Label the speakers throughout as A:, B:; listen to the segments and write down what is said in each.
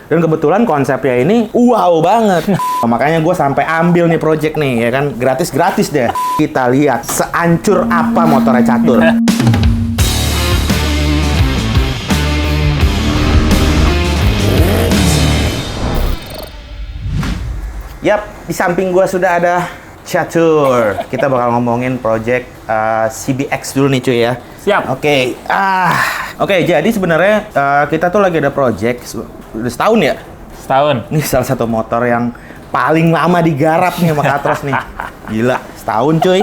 A: Dan kebetulan konsepnya ini wow banget. Makanya gue sampai ambil nih project nih, ya kan, gratis-gratis deh. Kita lihat seancur apa motornya Catur. Yap, di samping gue sudah ada Catur. Kita bakal ngomongin project CBX dulu nih cuy ya.
B: Siap.
A: Oke, jadi sebenarnya kita tuh lagi ada project udah setahun ya.
B: Setahun.
A: Ini salah satu motor yang paling lama digarap nih sama Katros nih. Gila, setahun cuy.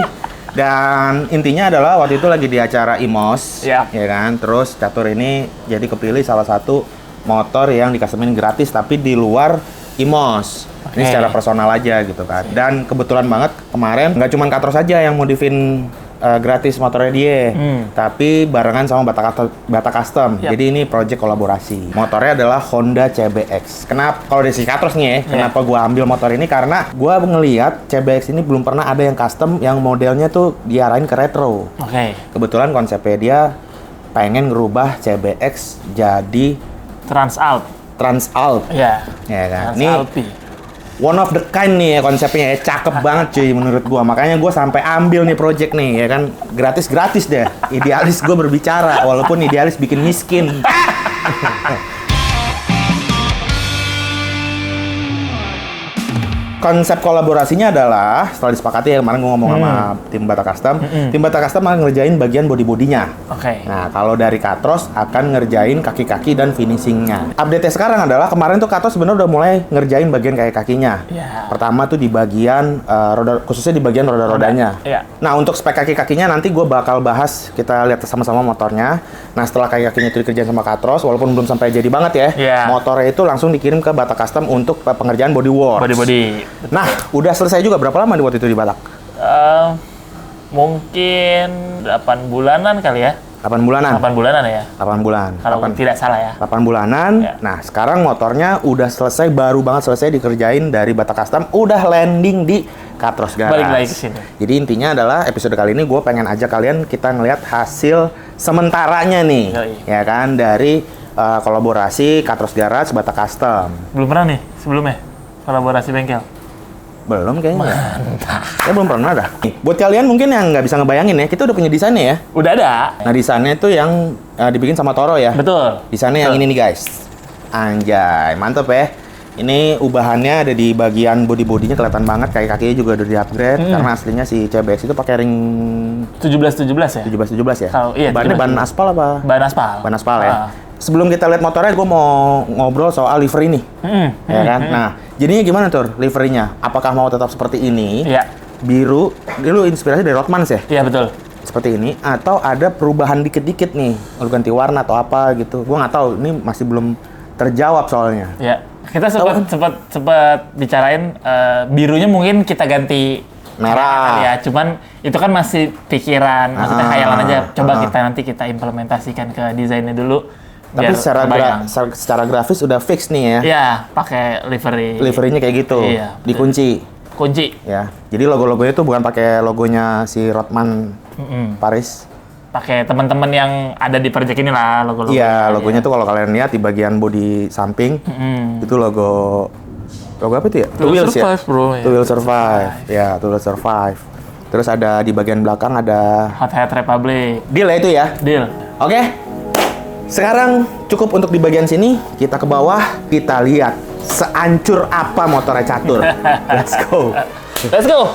A: Dan intinya adalah waktu itu lagi di acara IMOS,
B: ya
A: kan. Terus Catur ini jadi kepilih salah satu motor yang dikustomin gratis tapi di luar IMOS. Ini secara personal aja gitu kan. Dan kebetulan banget kemarin nggak cuma Katros aja yang modifin gratis motornya dia, tapi barengan sama Bata Custom. Jadi ini project kolaborasi. Motornya adalah Honda CBX. Kenapa? Kalau dari si Katros nih ya, kenapa gua ambil motor ini? Karena gua ngelihat CBX ini belum pernah ada yang custom yang modelnya tuh diarahin ke retro. Kebetulan konsepnya dia pengen ngerubah CBX jadi Transalp. Ya kan. Transalpi. One of the kind nih ya konsepnya ya, cakep banget cuy menurut gua. Makanya gua sampai ambil nih project nih ya kan, gratis-gratis deh. Idealis gua berbicara, walaupun idealis bikin miskin. Konsep kolaborasinya adalah setelah disepakati ya, kemarin gue ngomong sama tim Bata Custom. Tim Bata Custom akan ngerjain bagian body-bodinya. Nah, kalau dari Katros akan ngerjain kaki-kaki dan finishingnya. Update-nya sekarang adalah kemarin tuh Katros sebenarnya udah mulai ngerjain bagian kaki-kakinya. Pertama tuh di bagian roda, khususnya di bagian roda-rodanya. Nah, untuk spek kaki-kakinya nanti gue bakal bahas, kita lihat sama-sama motornya. Nah, setelah kaki-kakinya itu dikerjain sama Katros, walaupun belum sampai jadi banget ya, motornya itu langsung dikirim ke Bata Custom untuk pengerjaan bodywork. Nah, udah selesai juga. Berapa lama waktu itu di Batak?
B: Mungkin 8 bulanan kali ya.
A: 8 bulanan?
B: 8 bulanan ya.
A: 8 bulan.
B: Kalau tidak salah ya.
A: 8 bulanan. Nah, sekarang motornya udah selesai, baru banget selesai dikerjain dari Bata Custom. Udah landing di Katros Garage.
B: Balik lagi ke sini.
A: Jadi intinya adalah episode kali ini gue pengen ajak kalian kita ngelihat hasil sementaranya nih. Ya kan, dari kolaborasi Katros Garage Bata Custom.
B: Belum pernah nih sebelumnya kolaborasi bengkel?
A: Belum kayaknya.
B: Mantap.
A: Ya belum pernah dah. Buat kalian mungkin yang nggak bisa ngebayangin ya, kita udah punya desainnya ya.
B: Udah ada.
A: Nah, desainnya itu yang dibikin sama Toro ya.
B: Betul.
A: Desainnya yang ini nih guys. Anjay, mantep ya. Ini ubahannya ada di bagian body-bodinya, kelihatan banget. Kaki-kakinya juga udah di-upgrade. Karena aslinya si CBX itu pakai ring
B: 17-17 ya?
A: 17-17 ya?
B: Iya,
A: Bahannya ban aspal apa?
B: Ban aspal.
A: Ban aspal ya. Sebelum kita lihat motornya, gue mau ngobrol soal livery nih. Ya kan? Nah, jadinya gimana Tur liverynya? Apakah mau tetap seperti ini? Biru, lu inspirasi dari Rothmans ya?
B: Iya, betul.
A: Seperti ini, atau ada perubahan dikit-dikit nih? Lu ganti warna atau apa gitu? Gue nggak tahu, ini masih belum terjawab soalnya.
B: Iya, kita sempat bicarain birunya mungkin kita ganti
A: merah
B: ya, cuman itu kan masih pikiran, maksudnya khayalan aja. Coba kita implementasikan ke desainnya dulu.
A: Tapi secara grafis udah fix nih ya?
B: Iya, pakai livery.
A: Liverynya kayak gitu, dikunci.
B: Kunci.
A: Ya, jadi logo-logonya tuh bukan pakai logonya si Rothman Paris.
B: Pakai teman-teman yang ada di project ini lah logo-logo.
A: Iya, logonya tuh kalau kalian lihat di bagian bodi samping, itu logo apa itu ya?
B: Two Wheels Survive, ya? Bro.
A: Two Wheels Survive. Ya, Two Wheels Survive. Terus ada di bagian belakang ada
B: Hot Hat Republic.
A: Deal ya itu ya?
B: Deal.
A: Oke. Sekarang cukup untuk di bagian sini, kita ke bawah, kita lihat seancur apa motornya Catur. Let's go.
B: Let's go.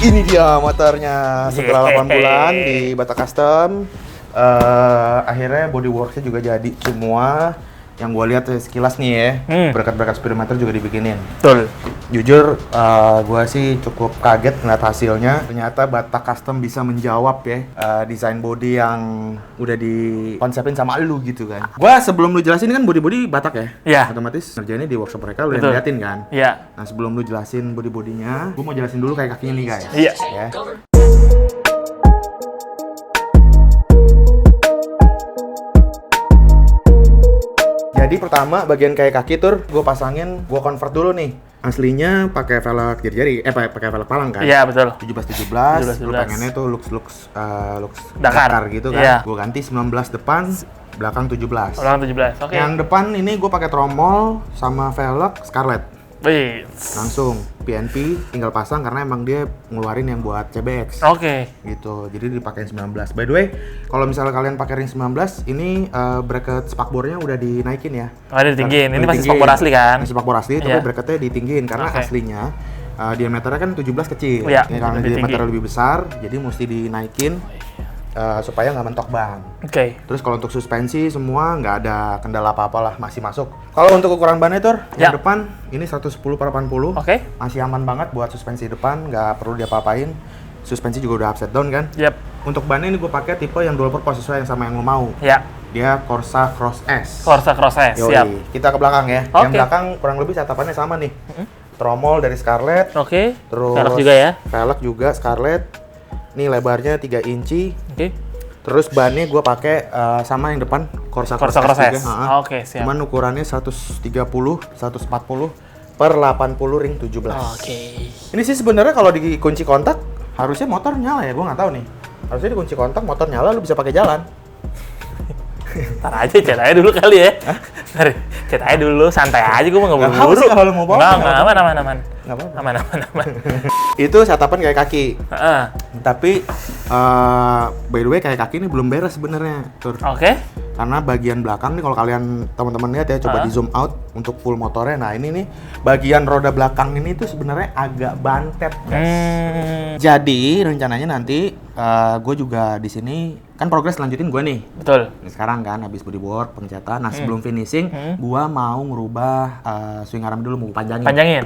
A: Ini dia motornya setelah 8 bulan di Bata Custom. Akhirnya bodyworks-nya juga jadi semua. Yang gue lihat sekilas nih ya, berkat-berkat speedometer juga dibikinin.
B: Betul.
A: Jujur, gue sih cukup kaget ngeliat hasilnya. Ternyata Bata Custom bisa menjawab ya desain body yang udah dikonsepin sama lu gitu kan. Gue sebelum lu jelasin kan body-body Batak ya?
B: Iya.
A: Otomatis ngerjainnya di workshop mereka lu udah liatin kan?
B: Iya.
A: Nah sebelum lu jelasin body-bodinya, gue mau jelasin dulu kayak kakinya nih guys.
B: Iya.
A: Ya. Jadi pertama bagian kayak kaki tur gue pasangin, gue convert dulu nih. Aslinya pakai velg jari-jari, pakai velg palang kan?
B: Iya, betul.
A: 17-17, lu
B: 17.
A: pengennya tuh looks
B: Dakar.
A: Dakar gitu kan.
B: Iya.
A: Gue ganti 19 depan, belakang 17.
B: Ulang 17. Oke.
A: Yang depan ini gue pakai tromol sama velg Scarlett.
B: Wih.
A: Langsung PNP tinggal pasang karena emang dia ngeluarin yang buat CBX.
B: Oke.
A: Gitu. Jadi dipakein 19. By the way, kalau misalnya kalian pakai ring 19, ini bracket spakbornya udah dinaikin ya.
B: Oh, ada ditinggiin. Ini
A: Udah
B: masih
A: ditinggiin.
B: spakbor asli kan?
A: Masih spakbor asli, tapi
B: Iya.
A: bracketnya ditinggiin karena
B: Oke.
A: aslinya diameternya kan 17 kecil.
B: Iya,
A: Ya, karena
B: lebih
A: diameter
B: tinggi.
A: lebih besar, jadi mesti dinaikin supaya nggak mentok ban.
B: Oke.
A: Terus kalau untuk suspensi semua nggak ada kendala apa-apa lah, masih masuk. Kalau untuk ukuran bannya Tur,
B: Ya.
A: yang depan ini 110/80.
B: Oke.
A: Masih aman banget buat suspensi depan, nggak perlu diapa-apain. Suspensi juga udah upside down kan.
B: Yap.
A: Untuk bannya ini gue pakai tipe yang dual purpose sesuai yang sama yang lo mau.
B: Ya.
A: Dia Corsa Cross S.
B: Corsa Cross S.
A: Yoi.
B: Siap.
A: Kita ke belakang ya. Yang
B: Oke.
A: belakang kurang lebih setapannya sama nih. Tromol dari Scarlett,
B: Oke.
A: terus
B: Velg juga ya.
A: velg juga Scarlett. Ini lebarnya 3 inci.
B: Oke.
A: Terus bannya gue pakai sama yang depan Corsa
B: Corsa Cross
A: juga,
B: S.
A: ha-ha.
B: Oke, siap.
A: Cuman ukurannya 130, 140 per 80 ring 17.
B: Oke.
A: Ini sih sebenarnya kalau dikunci kontak harusnya motor nyala ya, gue nggak tahu nih. Harusnya dikunci kontak, motor nyala, lu bisa pakai jalan.
B: Ntar aja chat aja dulu kali ya. Ntar chat aja dulu, santai aja, gue mau
A: Nggak
B: ngeburu-buru.
A: apa-apa sih kalau lu mau bawa,
B: Nggak,
A: nggak apa-apa.
B: aman.
A: Nggak apa-apa.
B: Aman.
A: Itu setupan kayak kaki.
B: Heeh.
A: Tapi by the way kayak kaki ini belum beres sebenarnya, Tur.
B: Oke.
A: Karena bagian belakang nih kalau kalian teman-teman lihat ya, coba di zoom out untuk full motornya. Nah, ini nih bagian roda belakang ini tuh sebenarnya agak bantet, guys. Jadi rencananya nanti gue juga di sini kan progres lanjutin gue nih.
B: Betul.
A: Sekarang kan habis bodywork, pengecatan. Nah, sebelum finishing, gue mau ngerubah swing arm dulu, mau panjangin.
B: Panjangin.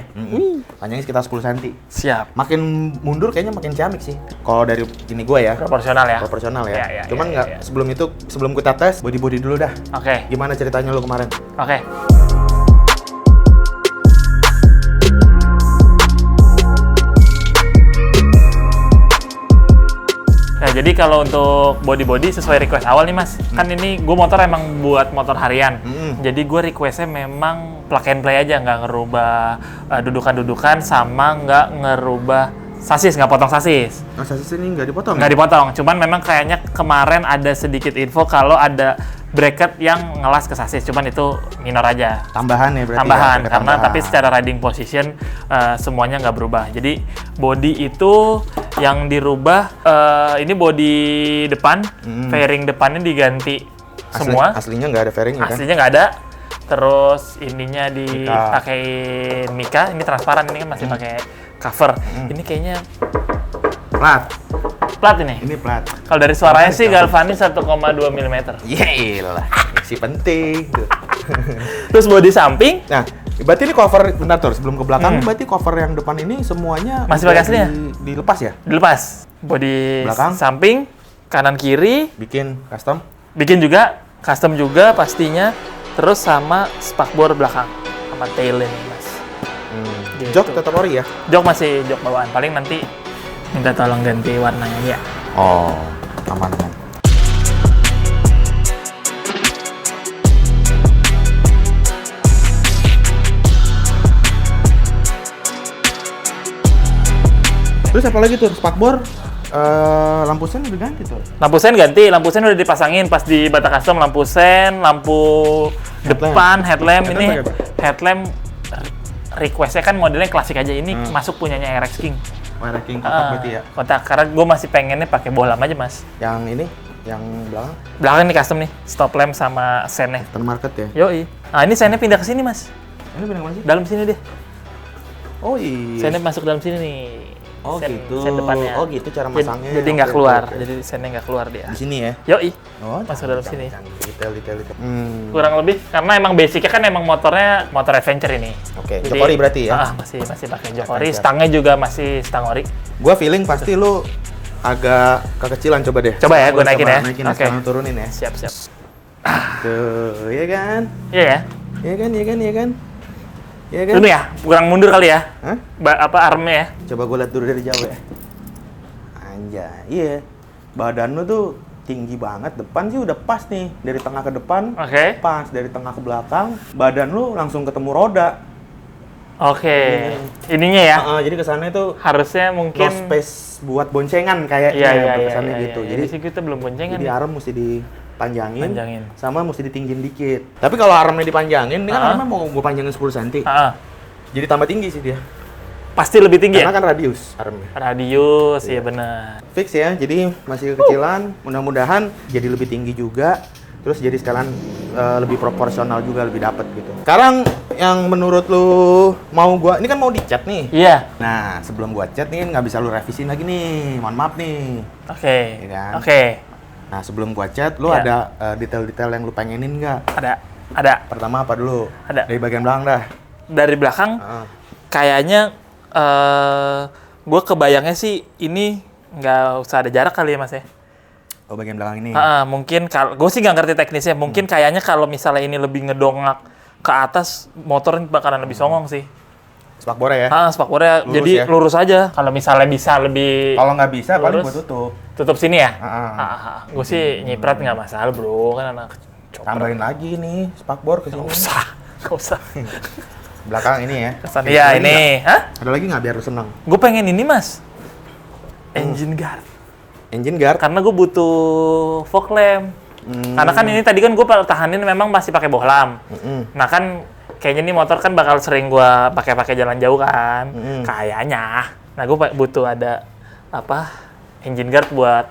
A: Panjangin sekitar 10 cm.
B: Siap.
A: Makin mundur kayaknya makin ciamik sih. Kalau dari ini gue ya.
B: Proporsional ya.
A: Proporsional ya.
B: Ya,
A: Cuman
B: ya,
A: nggak
B: ya.
A: sebelum kita tes body dulu dah.
B: Oke.
A: Gimana ceritanya lu kemarin?
B: Oke. Nah, jadi kalau untuk body sesuai request awal nih Mas, kan ini gue motor emang buat motor harian. Jadi gue requestnya memang plug and play aja, nggak ngerubah dudukan-dudukan sama nggak ngerubah sasis, nggak potong sasis.
A: Oh, sasis ini nggak dipotong?
B: Nggak dipotong, cuman memang kayaknya kemarin ada sedikit info kalau ada bracket yang ngelas ke sasis, cuman itu minor aja.
A: Tambahan ya berarti?
B: Tambahan,
A: ya?
B: karena tapi secara riding position semuanya nggak berubah. Jadi body itu yang dirubah, ini body depan, fairing depannya diganti semua.
A: Aslinya nggak ada fairing ya kan?
B: Aslinya nggak ada. Terus ininya dipakai Mika, ini transparan, ini kan masih pakai cover. Ini kayaknya plat ini.
A: Ini plat.
B: Kalau dari suaranya sih galvanis 1,2 mm.
A: Yelah, si penting.
B: Terus bodi samping
A: Nah, berarti ini cover, bentar Tur, sebelum ke belakang, berarti cover yang depan ini semuanya
B: Masih
A: udah
B: pakai aslinya?
A: dilepas ya?
B: dilepas. Bodi
A: Belakang?
B: samping, kanan kiri,
A: Bikin custom?
B: bikin juga, custom juga pastinya. Terus sama spakbor belakang, sama tail ini Mas. Gitu.
A: Jok tetap ori ya?
B: Jok masih jok bawaan, paling nanti minta tolong ganti warnanya ya.
A: Oh, aman. Terus apa lagi tuh? Spakbor, lampu sen udah ganti tuh.
B: Lampu sen ganti, lampu sen udah dipasangin pas di Bata Custom, lampu sen, lampu depan, headlamp ini.
A: Headlamp pakai apa?
B: Headlamp requestnya kan modelnya klasik aja, ini masuk punyanya RX King.
A: Merek King kotak berarti ya?
B: Kotak, karena gue masih pengennya pakai bohlam aja Mas.
A: Yang ini, yang belakang,
B: Belakang nih custom nih, stop lamp sama sennya.
A: Turn market ya?
B: Yoi. Nah ini sennya pindah ke sini Mas,
A: Ini benar mana sih?
B: dalam sini deh.
A: Oh iya.
B: Sennya masuk dalam sini nih.
A: Oh gitu.
B: Sen depannya.
A: Oh gitu cara
B: Jadi-
A: masangnya.
B: Jadi nggak
A: Oke,
B: keluar,
A: oke.
B: jadi sennya nggak keluar dia.
A: Di sini ya?
B: Yoi.
A: Oh,
B: Masuk dalam sini.
A: Detail.
B: Kurang lebih karena emang basicnya kan emang motornya motor adventure ini.
A: Oke,
B: Jadi-
A: Jokori berarti ya?
B: masih pakai Jokori,
A: Adventure.
B: stangnya juga masih stang ori.
A: Gua feeling pasti lu agak kekecilan, coba deh.
B: Coba ya, gua naikin ya.
A: Naikin
B: Oke.
A: sekarang turunin ya.
B: Siap.
A: Tuh, iya kan?
B: Iya ya.
A: Iya kan? Iya kan?
B: Dulu ya, kurang mundur kali ya.
A: Hah?
B: Armnya ya.
A: Coba gua lihat dulu dari jauh ya. Anjay, iya. Badan lu tuh tinggi banget. Depan sih udah pas nih, dari tengah ke depan
B: Oke.
A: pas, dari tengah ke belakang badan lu langsung ketemu roda.
B: Oke. Ininya ya.
A: Jadi kesannya tuh
B: Harusnya
A: no
B: mungkin
A: space buat boncengan kayaknya,
B: iya,
A: kesannya gitu.
B: Jadi sih kita belum boncengan.
A: Jadi
B: nih.
A: arm mesti dipanjangin,
B: Panjangin.
A: sama mesti ditinggin dikit. Tapi kalau armnya dipanjangin, ini kan
B: Ah.
A: armnya mau gue panjangin 10 cm.
B: Ah,
A: Jadi tambah tinggi sih dia.
B: pasti lebih tinggi
A: Karena
B: ya?
A: kan radius armnya.
B: Radius, ya benar.
A: Fix ya, jadi masih kekecilan, mudah-mudahan jadi lebih tinggi juga, terus jadi sekalian lebih proporsional juga, lebih dapet gitu. Sekarang yang menurut lu mau gua, ini kan mau dicat nih.
B: Iya.
A: Nah, sebelum gua cat nih nggak bisa lu revisiin lagi nih, mohon maaf nih.
B: Oke.
A: Iya kan?
B: Oke.
A: Nah, sebelum gua cat, lu
B: Iya.
A: ada detail-detail yang lu pengenin nggak?
B: Ada.
A: Pertama apa dulu?
B: Ada.
A: Dari bagian belakang dah.
B: Dari belakang
A: Heeh.
B: kayaknya gue kebayangnya sih ini nggak usah ada jarak kali ya mas ya.
A: Oh, bagian belakang ini.
B: Mungkin kalau gue sih nggak ngerti teknisnya. Mungkin kayaknya kalau misalnya ini lebih ngedongak ke atas, motor ini bakalan lebih songong sih.
A: Spakbornya ya?
B: Spakbornya
A: Lurus
B: jadi
A: ya?
B: lurus aja. Kalau misalnya bisa lebih
A: Kalau nggak bisa, paling
B: lurus.
A: gua tutup.
B: tutup sini ya. Gue sih nyiprat nggak masalah bro, kan anak chopper.
A: Tambahin lagi nih spakbor ke sini.
B: Nggak usah.
A: Belakang ini ya.
B: Kesan iya ini. Hah?
A: Ada lagi nggak biar lu seneng?
B: Gue pengen ini mas. Engine guard.
A: Engine guard.
B: Karena gue butuh fog lamp. Karena kan ini tadi kan gue tahanin memang masih pakai bohlam. Nah kan kayaknya nih motor kan bakal sering gue pakai jalan jauh kan. Kayaknya. Nah gue butuh ada apa engine guard buat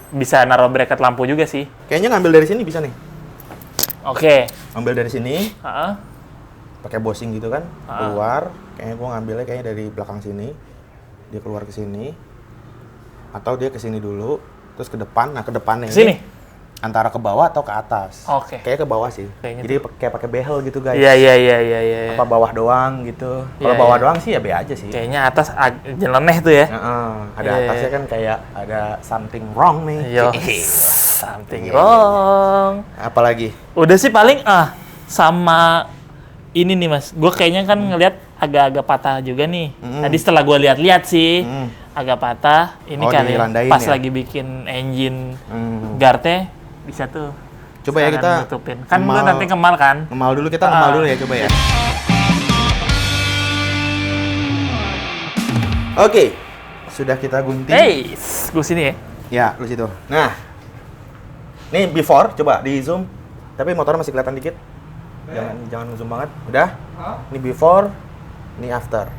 B: bisa naruh bracket lampu juga sih.
A: Kayaknya ngambil dari sini bisa nih.
B: Oke.
A: Ambil dari sini,
B: Heeh.
A: pakai bosing gitu kan, keluar. Kayaknya gua ngambilnya kayaknya dari belakang sini. Dia keluar ke sini. Atau dia ke sini dulu, terus ke depan. Nah, ke depannya
B: Sini.
A: ini antara ke bawah atau ke atas.
B: Oke.
A: Kayaknya ke bawah sih.
B: Kayaknya
A: Jadi kayak pakai behel gitu, guys.
B: Iya.
A: Apa bawah doang gitu. Kalau
B: Iya,
A: bawah
B: iya.
A: doang sih ya be aja sih.
B: Kayaknya atas nyeleneh tuh ya.
A: Ada
B: Iya,
A: atasnya kan kayak ada something wrong nih.
B: Yo, something wrong.
A: Apalagi?
B: Udah sih paling sama ini nih mas. Gue kayaknya kan ngelihat agak-agak patah juga nih. Tadi setelah gue lihat-lihat sih agak patah. Ini kali
A: dirandain
B: pas
A: ya?
B: lagi bikin engine guardnya bisa tuh.
A: Coba ya
B: sekalian
A: kita
B: nutupin. Kan lu nanti kemal kan?
A: ngemal dulu, kita ngemal dulu ya, coba ya. Oke, sudah kita gunting.
B: Hey, gue sini ya.
A: Ya, lu situ. Nah, nih before, coba di zoom. Tapi motornya masih kelihatan dikit. Jangan zoom banget. Udah? Ini before, ini after.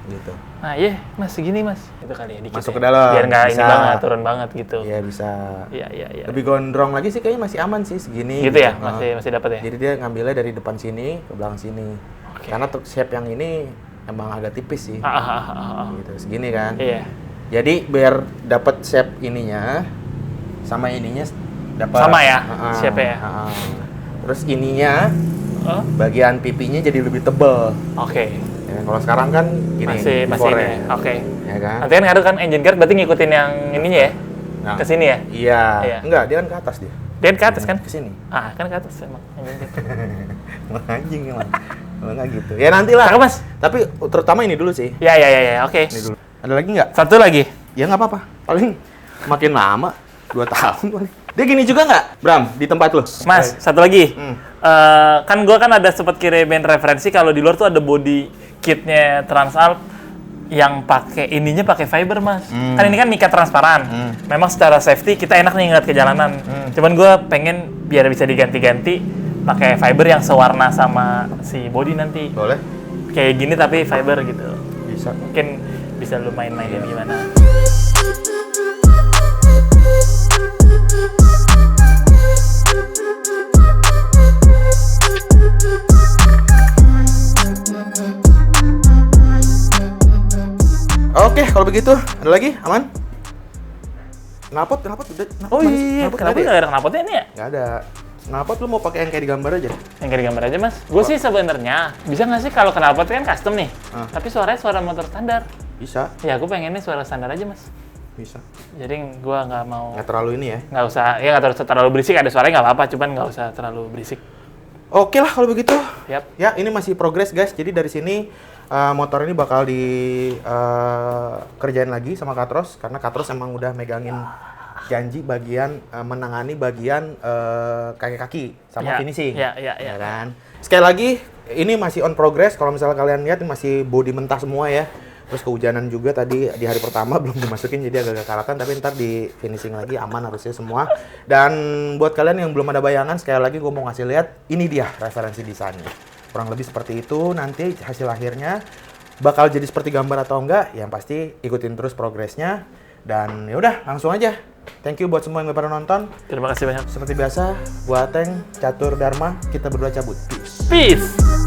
A: Gitu.
B: Nah, iya, mas segini mas. Itu kali ya dikit.
A: Masuk
B: ya.
A: ke dalam,
B: Biar nggak ini
A: bisa.
B: banget, turun banget gitu.
A: Iya bisa.
B: Iya.
A: Lebih gondrong lagi sih kayaknya masih aman sih segini.
B: Gitu ya,
A: Nah,
B: masih dapat ya.
A: Jadi dia ngambilnya dari depan sini ke belakang sini.
B: Oke.
A: Karena untuk shape yang ini emang agak tipis sih. Gitu, segini kan.
B: Iya.
A: Jadi biar dapat shape ininya sama ininya dapat
B: Sama ya, shape-nya ya?
A: Terus ininya
B: Oh,
A: bagian pipinya jadi lebih tebel.
B: oke.
A: Ya, kalau sekarang kan gini,
B: Masih
A: before
B: ini.
A: ya.
B: Oke.
A: Ya kan?
B: Nanti kan ngaruh kan engine guard berarti ngikutin yang ininya ya?
A: Nah,
B: Ke sini ya?
A: Iya.
B: Iya.
A: Enggak, dia kan ke atas dia.
B: Dia ke atas kan?
A: Ke sini.
B: Kan ke atas emang engine guard.
A: Emang anjing emang. Emang nggak gitu. Ya nantilah.
B: Cakep, Mas.
A: Tapi terutama ini dulu sih.
B: Ya, oke.
A: Ini dulu. Ada lagi nggak?
B: Satu lagi.
A: Ya nggak apa-apa. Paling makin lama 2 tahun paling. Dia gini juga nggak, Bram, di tempat lo?
B: Mas, satu lagi.
A: Hmm.
B: Kan gua kan ada sempat kirimin referensi kalau di luar tuh ada body kitnya Transalp yang pakai ininya pakai fiber, Mas. Kan ini kan mica transparan. Memang secara safety kita enak nih ngeliat ke jalanan. Cuman gua pengen biar bisa diganti-ganti pakai fiber yang sewarna sama si body nanti.
A: Boleh?
B: Kayak gini tapi fiber gitu.
A: Bisa.
B: Mungkin bisa lu main-mainin gimana.
A: Oke, kalau begitu, ada lagi? Aman? Knalpot udah.
B: Oh iya, kenapa nggak ada knalpotnya ini ya?
A: Nggak ada. Knalpot lu mau pakai yang kayak di gambar aja?
B: Yang kayak gambar aja, Mas. Gue sih sebenarnya bisa nggak sih kalau knalpot kan custom nih, tapi suaranya suara motor standar.
A: Bisa,
B: Ya, gue pengennya suara standar aja, Mas.
A: bisa.
B: Jadi gue nggak mau,
A: Nggak terlalu ini ya.
B: nggak usah, ya nggak terlalu berisik. Ada suaranya nggak apa-apa, cuman nggak usah terlalu berisik.
A: Oke lah kalau begitu.
B: Yap.
A: Ya, ini masih progres guys. Jadi dari sini motor ini bakal di kerjain lagi sama Katros karena Katros emang udah megangin janji bagian menangani bagian kaki-kaki sama finishing.
B: Iya.
A: Kan? Sekali lagi, ini masih on progress. Kalau misalnya kalian lihat, ini masih body mentah semua ya. Terus kehujanan juga tadi di hari pertama belum dimasukin, jadi agak-agak karatan. Tapi ntar di finishing lagi aman harusnya semua. Dan buat kalian yang belum ada bayangan, sekali lagi gue mau ngasih lihat, ini dia referensi desainnya. Kurang lebih seperti itu, nanti hasil akhirnya bakal jadi seperti gambar atau enggak, yang pasti ikutin terus progresnya. Dan yaudah, langsung aja. Thank you buat semua yang udah pada nonton.
B: Terima kasih banyak.
A: Seperti biasa, gua Ateng, Catur Dharma, kita berdua cabut. Peace.
B: Peace.